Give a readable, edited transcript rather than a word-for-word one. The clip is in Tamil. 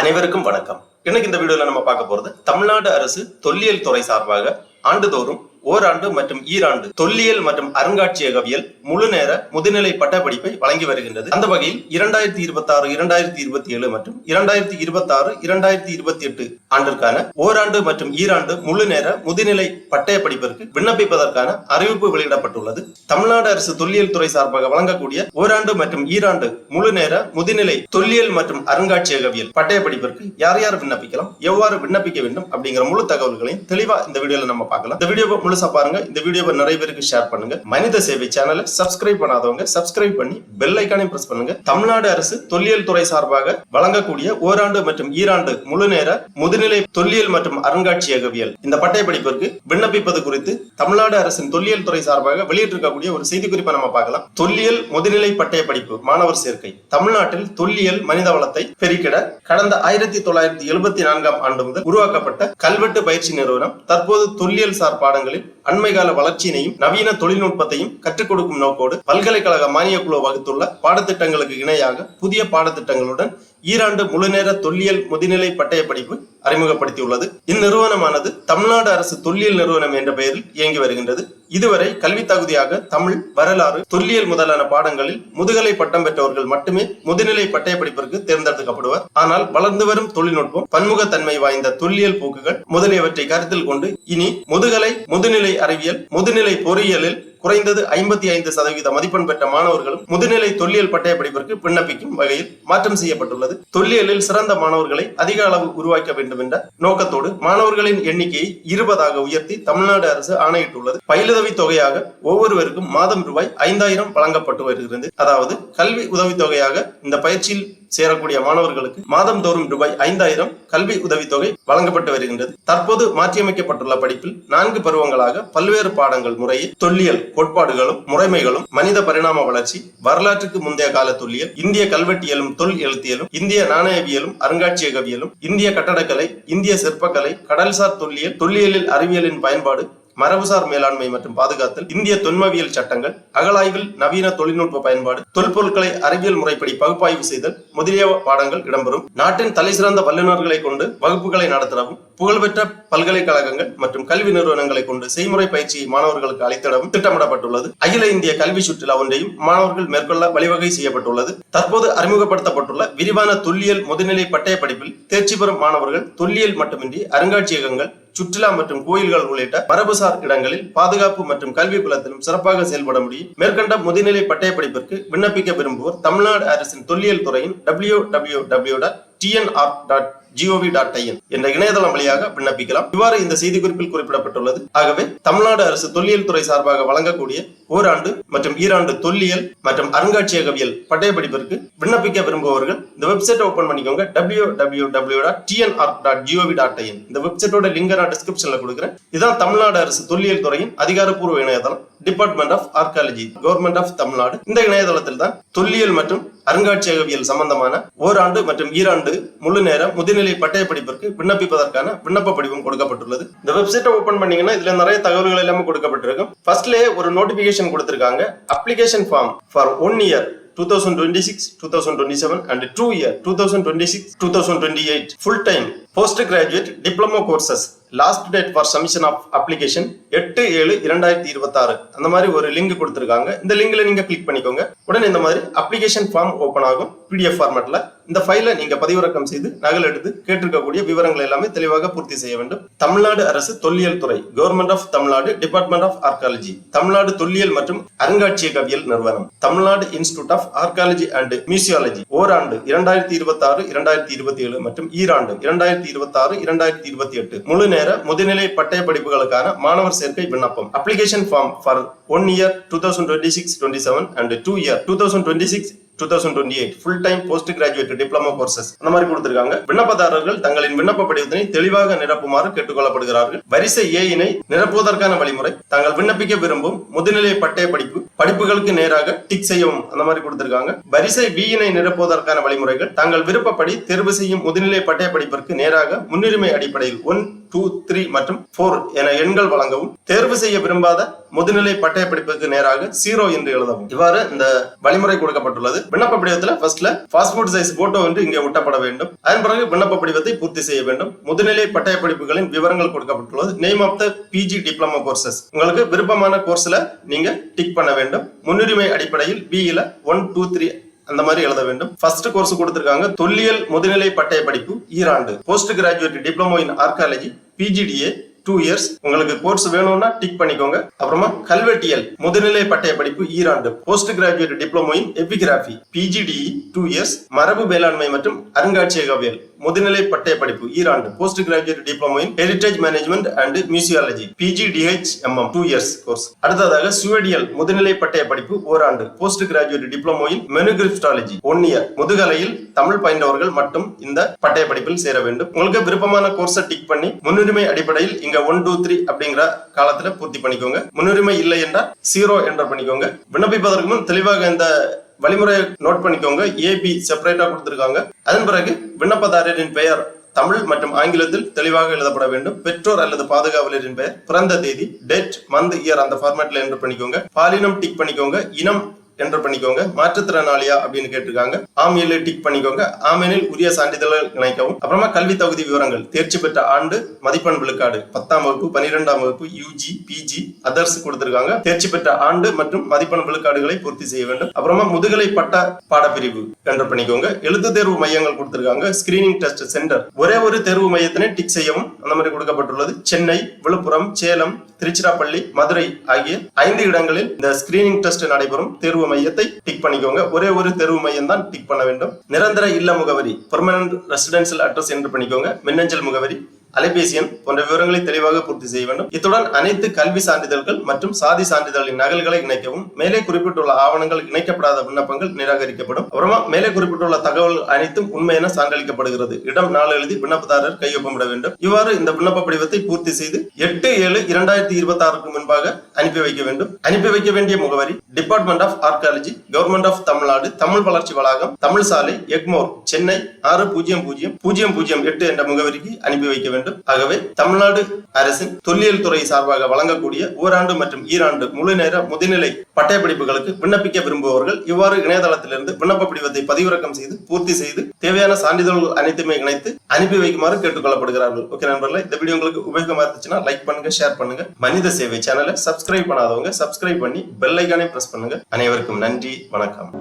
அனைவருக்கும் வணக்கம். இன்னைக்கு இந்த வீடியோல நம்ம பார்க்க போறது தமிழ்நாடு அரசு தொல்லியல் துறை சார்பாக ஆண்டுதோறும் ஓராண்டு மற்றும் ஈராண்டு தொல்லியல் மற்றும் அருங்காட்சியகவியல் முழு நேர முதுநிலை பட்டப்படிப்பை வழங்கி வருகின்றது. அந்த வகையில் 2026, 2027 மற்றும் 2026, 2028 ஆண்டிற்கான ஓராண்டு மற்றும் ஈராண்டு முழு நேர முதுநிலை பட்டய படிப்பிற்கு விண்ணப்பிப்பதற்கான அறிவிப்பு வெளியிடப்பட்டுள்ளது. தமிழ்நாடு அரசு தொல்லியல் துறை சார்பாக வழங்கக்கூடிய ஓராண்டு மற்றும் ஈராண்டு முழு நேர முதுநிலை தொல்லியல் மற்றும் அருங்காட்சியகவியல் பட்டய படிப்பிற்கு யார் யார் விண்ணப்பிக்கலாம், எவ்வாறு விண்ணப்பிக்க வேண்டும் அப்படிங்கிற முழு தகவல்களையும் தெளிவா இந்த வீடியோல நம்ம பார்க்கலாம். இந்த வீடியோ முழுசா பாருங்க. இந்த வீடியோவை நிறைய பேருக்கு ஷேர் பண்ணுங்க. மனித சேவை சேனலை சப்ஸ்கிரைப் பண்ணாதவங்க சப்ஸ்கிரைப் பண்ணி பெல் ஐகானையும் பிரஸ் பண்ணுங்க. தமிழ்நாடு அரசு தொல்லியல் துறை சார்பாக வழங்கக்கூடிய ஓராண்டு மற்றும் ஈராண்டு முழு நேர முதுநிலை தொல்லியல் மற்றும் அருங்காட்சியகவியல் இந்த பட்டய படிப்பிற்கு விண்ணப்பிப்பது குறித்து தமிழ்நாடு அரசின் தொல்லியல் துறை சார்பாக வெளியிட்டிருக்கக்கூடிய ஒரு செய்தி குறிப்பை நம்ம பார்க்கலாம். தொல்லியல் முதுநிலை பட்டய படிப்பு மாணவர் சேர்க்கை. தமிழ்நாட்டில் தொல்லியல் மனித வளத்தை பெருக்கிட கடந்த 1974 ஆண்டு முதல் உருவாக்கப்பட்ட கல்வெட்டு பயிற்சி நிறுவனம் தற்போது தொல்லியல் சார் பாடங்களில் அண்மைகால வளர்ச்சியினையும் நவீன தொழில்நுட்பத்தையும் கற்றுக் கொடுக்கும் நோக்கோடு பல்கலைக்கழக மானிய குழு வகுத்துள்ள பாடத்திட்டங்களுக்கு இணையாக புதிய பாடத்திட்டங்களுடன் ஈராண்டு முழுநேர தொல்லியல் முதுநிலை பட்டய படிப்பு அறிமுகப்படுத்தியுள்ளது. இந்நிறுவனமானது தமிழ்நாடு அரசு தொல்லியல் நிறுவனம் என்ற பெயரில் இயங்கி வருகின்றது. இதுவரை கல்வி தகுதியாக தமிழ், வரலாறு, தொல்லியல் முதலான பாடங்களில் முதுகலை பட்டம் பெற்றவர்கள் மட்டுமே முதுநிலை பட்டய படிப்பிற்கு தேர்ந்தெடுக்கப்படுவர். ஆனால் வளர்ந்து வரும் தொழில்நுட்பம், பன்முகத்தன்மை வாய்ந்த தொல்லியல் போக்குகள் முதலியவற்றை கருத்தில் கொண்டு இனி முதுகலை, முதுநிலை அறிவியல், முதுநிலை பொறியியலில் குறைந்தது 55% மதிப்பெண் பெற்ற மாணவர்களும் முதுநிலை தொல்லியல் பட்டய படிப்பிற்கு விண்ணப்பிக்கும் வகையில் மாற்றம் செய்யப்பட்டுள்ளது. தொல்லியலில் சிறந்த மாணவர்களை அதிக அளவு உருவாக்க வேண்டும் என்ற நோக்கத்தோடு மாணவர்களின் எண்ணிக்கையை 20 உயர்த்தி தமிழ்நாடு அரசு ஆணையிட்டுள்ளது. பயிலுதவி தொகையாக ஒவ்வொருவருக்கும் மாதம் ரூபாய் 5000 வழங்கப்பட்டு வருகிறது. அதாவது கல்வி உதவித்தொகையாக இந்த பயிற்சியில் சேரக்கூடிய மாணவர்களுக்கு மாதம் தோறும் ரூபாய் 5000 கல்வி உதவித்தொகை வழங்கப்பட்டு வருகின்றது. தற்போது மாற்றியமைக்கப்பட்டுள்ள படிப்பில் 4 பருவங்களாக பல்வேறு பாடங்கள் முறையே தொல்லியல் கோட்பாடுகளும் முறைமைகளும், மனித பரிணாம வளர்ச்சி, வரலாற்றுக்கு முந்தைய கால தொல்லியல், இந்திய கல்வெட்டியலும் தொல் எழுத்தியலும், இந்திய நாணயவியலும் அருங்காட்சியகவியலும், இந்திய கட்டடக்கலை, இந்திய சிற்பக்கலை, கடல்சார் தொல்லியல், தொல்லியலில் அறிவியலின் பயன்பாடு, மரபுசார் மேலாண்மை மற்றும் பாதுகாத்தல், இந்திய தொன்மவியல் சட்டங்கள், அகழாய்வில் நவீன தொழில்நுட்ப பயன்பாடு, தொல்பொருட்களை அறிவியல் முறைப்படி பகுப்பாய்வு செய்தல் முதலிய பாடங்கள் இடம்பெறும். நாட்டின் தலைசிறந்த வல்லுநர்களை கொண்டு வகுப்புகளை நடத்தவும், புகழ்பெற்ற பல்கலைக்கழகங்கள் மற்றும் கல்வி நிறுவனங்களை கொண்டு செய்முறை பயிற்சியை மாணவர்களுக்கு அளித்திடவும் திட்டமிடப்பட்டுள்ளது. அகில இந்திய கல்வி சுற்றுலா ஒன்றையும் மாணவர்கள் மேற்கொள்ள வழிவகை செய்யப்பட்டுள்ளது. தற்போது அறிமுகப்படுத்தப்பட்டுள்ள விரிவான தொல்லியல் முதுநிலை பட்டய படிப்பில் தேர்ச்சி பெறும் மாணவர்கள் தொல்லியல் மட்டுமின்றி அருங்காட்சியகங்கள், சுற்றுலா மற்றும் கோயில்கள் உள்ளிட்ட மரபுசார் இடங்களில் பாதுகாப்பு மற்றும் கல்வி புலத்திலும் சிறப்பாக செயல்பட முடியும். மேற்கண்ட முதுநிலை பட்டய படிப்பிற்கு விண்ணப்பிக்க விரும்புவோர் தமிழ்நாடு அரசின் தொல்லியல் துறையின் www.tnr.gov.in என்ற இணையதளம் வழியாக விண்ணப்பிக்கலாம். இவ்வாறு இந்த செய்தி குறிப்பில் குறிப்பிடப்பட்டுள்ளது. ஆகவே தமிழ்நாடு அரசு தொல்லியல் துறை சார்பாக வழங்கக்கூடிய ஓராண்டு மற்றும் ஈராண்டு தொல்லியல் மற்றும் அருங்காட்சியகவியல் பட்டய படிப்பிற்கு விண்ணப்பிக்க விரும்புபவர்கள் இந்த வெப்சைட் ஓபன் பண்ணிக்கோங்க. www.tnr.gov.in இந்த வெப்சைட்டோட லிங்க் நான் டிஸ்கிரிப்ஷன்ல கொடுக்கிறேன். இதுதான் தமிழ்நாடு அரசு தொல்லியல் துறையின் அதிகாரப்பூர்வ இணையதளம். Department of archaeology, government of Tamil Nadu. இந்த இணையதளத்தில் தான் தொல்லியல் மற்றும் அருங்காட்சியகவியல் சம்பந்தமான ஓராண்டு மற்றும் ஈராண்டு முழு நேர முதுநிலை பட்டய படிப்பிற்கு விண்ணப்பிப்பதற்கான விண்ணப்ப படிவம் கொடுக்கப்பட்டுள்ளது. இந்த வெப்சைட்டை ஓபன் பண்ணீங்கன்னா இதுல நிறைய தகவல்கள் எல்லாமே கொடுக்கப்பட்டிருக்கும். ஃபர்ஸ்ட்லே ஒரு நோட்டிபிகேஷன் கொடுத்திருக்காங்க. Application form for 1 year 2026, 2027 and 2 year 2026, 2028 full time postgraduate diploma courses. Last date for submission of application 8/7/2026 அந்த மாதிரி ஒரு லிங்க் கொடுத்திருக்காங்க. இந்த லிங்க்ல நீங்க கிளிக் பண்ணிக்கோங்க. உடனே இந்த மாதிரி அப்ளிகேஷன் ஃபார்ம் ஓபன் ஆகும் PDF ஃபார்மேட்ல. இந்த ஃபைலை நீங்க பதிவிறக்கம் செய்து நகல் எடுத்து கேட்டிருக்கக்கூடிய விவரங்கள் எல்லாமே தெளிவாக பூர்த்தி செய்ய வேண்டும். தமிழ்நாடு அரசு தொல்லியல் துறை, government of Tamil Nadu, department of archaeology, Tamil Nadu தொல்லியல் மற்றும் அருங்காட்சியகவியல் நிறுவனம், Tamil Nadu institute of archaeology and museology ஓராண்டு 2026, 2027 மற்றும் ஈராண்டு 2026, 2028 முழு முதுநிலை பட்டய படிப்புகளுக்கான மாணவர் சேர்க்கை விண்ணப்பம். Application form for 1 year 2026-27 and 2 year 2026-2028 full time post graduate diploma courses அந்த மாதிரி கொடுத்திருக்காங்க. விண்ணப்பதாரர்கள் தங்களின் விண்ணப்ப படிவத்தினை தெளிவாக நிரப்புமாறு கேட்டுக்கொள்ளப்படுகிறார்கள். வரிசை A இனை நிரப்புவதற்கான வழிமுறை, தாங்கள் விண்ணப்பிக்க விரும்பும் முதுநிலை பட்டய படிப்புகளுக்கு நேராக டிக் செய்யவும் அந்த மாதிரி கொடுத்திருக்காங்க. வரிசை B இனை நிரப்புவதற்கான வழிமுறைகள், தாங்கள் விருப்பப்படி தேர்வு செய்யும் முதுநிலை பட்டய படிப்பிற்கு நேராக முன்னுரிமை அடிப்படையில் 2, 3 மற்றும் 4 என எண்கள் வழங்கவும். தேர்வு செய்ய விரும்பாத முதுநிலை பட்டய படிப்புக்கு நேராக 0 என்று எழுதவும். இவ்வாறு இந்த வழிமுறை கொடுக்கப்பட்டுள்ளது. விண்ணப்ப படிவத்தில் ஃபர்ஸ்ட்ல பாஸ்போர்ட் சைஸ் போட்டோ என்று இங்கே ஒட்டப்பட வேண்டும். அதன் பிறகு விண்ணப்ப படிவத்தை பூர்த்தி செய்ய வேண்டும். முதுநிலை பட்டய படிப்புகளின் விவரங்கள் கொடுக்கப்பட்டுள்ளது. Name of the PG diploma courses. உங்களுக்கு விருப்பமான கோர்ஸ்ல நீங்க டிக் பண்ண வேண்டும். முன்னுரிமை அடிப்படையில் பிஇல 1, 2, 3 அந்த மாதிரி எழுத வேண்டும். ஃபர்ஸ்ட் கோர்ஸ் கொடுத்திருக்காங்க தொல்லியல் முதுநிலை பட்டய படிப்பு ஈராண்டு. Post graduate diploma in archaeology PGDA 2 years. உங்களுக்கு கோர்ஸ் வேணும்னா டிக் பண்ணிக்கோங்க. அப்புறமா கல்வெட்டியல் முதுநிலை பட்டய படிப்பு ஈராண்டு. Post graduate diploma in epigraphy PGDE 2 years. மரபு வேளாண்மை மற்றும் அருங்காட்சியகவியல் முதுநிலை பட்டய படிப்பு ஈராண்டு. Post graduate diploma in heritage management and museology PGDHMM 2 years course. அடுத்ததாக சுவடியல் முதுநிலை பட்டய படிப்பு ஓராண்டு. Post graduate diploma in manuscriptology 1 year. முதுகலையில் தமிழ் பயின்றவர்கள் மட்டும் இந்த பட்டய படிப்பில் சேர வேண்டும். உங்களுக்கு விருப்பமான கோர்ஸை டிக் பண்ணி முன்னுரிமை அடிப்படையில் இங்க 1, 2, 3 அப்படிங்கிற காலத்துல பூர்த்தி பண்ணிக்கோங்க. முன்னுரிமை இல்லை என்றால் 0 என்ற பண்ணிக்கோங்க. விண்ணப்பிப்பதற்கு முன் தெளிவாக இந்த வழிமுறையை நோட் பண்ணிக்கோங்க. AB செப்பரேட்டா கொடுத்திருக்காங்க. அதன் பிறகு விண்ணப்பதாரரின் பெயர் தமிழ் மற்றும் ஆங்கிலத்தில் தெளிவாக எழுதப்பட வேண்டும். பெற்றோர் அல்லது பாதுகாவலரின் பெயர், பிறந்த தேதி, டேட், மந்த், இயர் அந்த ஃபார்மேட்ல என்டர் பண்ணிக்கோங்க. பாலினம் டிக் பண்ணிக்கோங்க. இனம் என்டர் பண்ணிக்கோங்க. மாற்றுத்திறனாளியா அப்படின்னு கேட்டிருக்காங்க. ஆம் இல்லை டிக் பண்ணிக்கோங்க. ஆமெனில் உரிய சான்றிதழ்கள் இணைக்கவும். அப்புறமா கல்வி தகுதி விவரங்கள், தேர்ச்சி பெற்ற ஆண்டு, மதிப்பெண் விழுக்காடு, 10ஆம் வகுப்பு, 12ஆம் வகுப்பு, UG, PG, அதர்ஸ் கொடுத்திருக்காங்க. தேர்ச்சி பெற்ற ஆண்டு மற்றும் மதிப்பெண் விழுக்காடுகளை பூர்த்தி செய்ய வேண்டும். அப்புறமா முதுகலை பட்ட பாடப்பிரிவு என்டர் பண்ணிக்கோங்க. எழுத்து தேர்வு மையங்கள் கொடுத்திருக்காங்க. ஸ்கிரீனிங் டெஸ்ட் சென்டர் ஒரே ஒரு தேர்வு மையத்தினை டிக் செய்யவும் அந்த மாதிரி கொடுக்கப்பட்டுள்ளது. சென்னை, விழுப்புரம், சேலம், திருச்சிராப்பள்ளி, மதுரை ஆகிய 5 இடங்களில் இந்த ஸ்கிரீனிங் டெஸ்ட் நடைபெறும். தேர்வு மையத்தை டிக் பண்ணிக்கோங்க. ஒரே ஒரு தேர்வு மையம் தான் டிக் பண்ண வேண்டும். நிரந்தர இல்ல முகவரி பெர்மனன்ட் ரெசிடென்ஷியல் அட்ரஸ் என்டர் பண்ணிக்கோங்க. மின்னஞ்சல் முகவரி, அலைபேசி எண் போன்ற விவரங்களை தெளிவாக பூர்த்தி செய்ய வேண்டும். இத்துடன் அனைத்து கல்வி சான்றிதழ்கள் மற்றும் சாதி சான்றிதழின் நகல்களை இணைக்கவும். மேலே குறிப்பிட்டுள்ள ஆவணங்கள் இணைக்கப்படாத விண்ணப்பங்கள் நிராகரிக்கப்படும். அப்புறமா மேலே குறிப்பிட்டுள்ள தகவல்கள் அனைத்தும் உண்மை என சான்றளிக்கப்படுகிறது. இடம், நாள் எழுதி விண்ணப்பதாரர் கையொப்பமிட வேண்டும். இவ்வாறு இந்த விண்ணப்ப படிவத்தை பூர்த்தி செய்து 8/7/2026 முன்பாக அனுப்பி வைக்க வேண்டும். அனுப்பி வைக்க வேண்டிய முகவரி department of archaeology, government of Tamil Nadu, Tamil வளர்ச்சி வளாகம், தமிழ் சாலை, எக்மோர், சென்னை 600008 என்ற முகவரிக்கு அனுப்பி வைக்க வேண்டும். ஆகவே தமிழ்நாடு அரசின் தொல்லியல் துறை சார்பாக வழங்கக்கூடிய ஓராண்டு மற்றும் ஈராண்டு முழு நேர முதுநிலை பட்டய படிப்புகளுக்கு விண்ணப்பிக்க விரும்புபவர்கள் இவ்வாறு இணையதளத்திலிருந்து விண்ணப்ப படிவத்தை பதிவிறக்கம் செய்து பூர்த்தி செய்து தேவையான சான்றிதழ்கள் அனைத்துமே இணைத்து அனுப்பி வைக்குமாறு கேட்டுக்கொள்ளப்படுகிறார்கள். ஓகே நண்பர்களே, இந்த வீடியோ உங்களுக்கு உபயோகமா இருந்துச்சுன்னா லைக் பண்ணுங்க, ஷேர் பண்ணுங்க. மனித சேவை சேனலை சப்ஸ்கிரைப் பண்ணாதவங்க சப்ஸ்கிரைப் பண்ணி பெல் ஐகானை பிரஸ் பண்ணுங்க. அனைவருக்கும் நன்றி, வணக்கம்.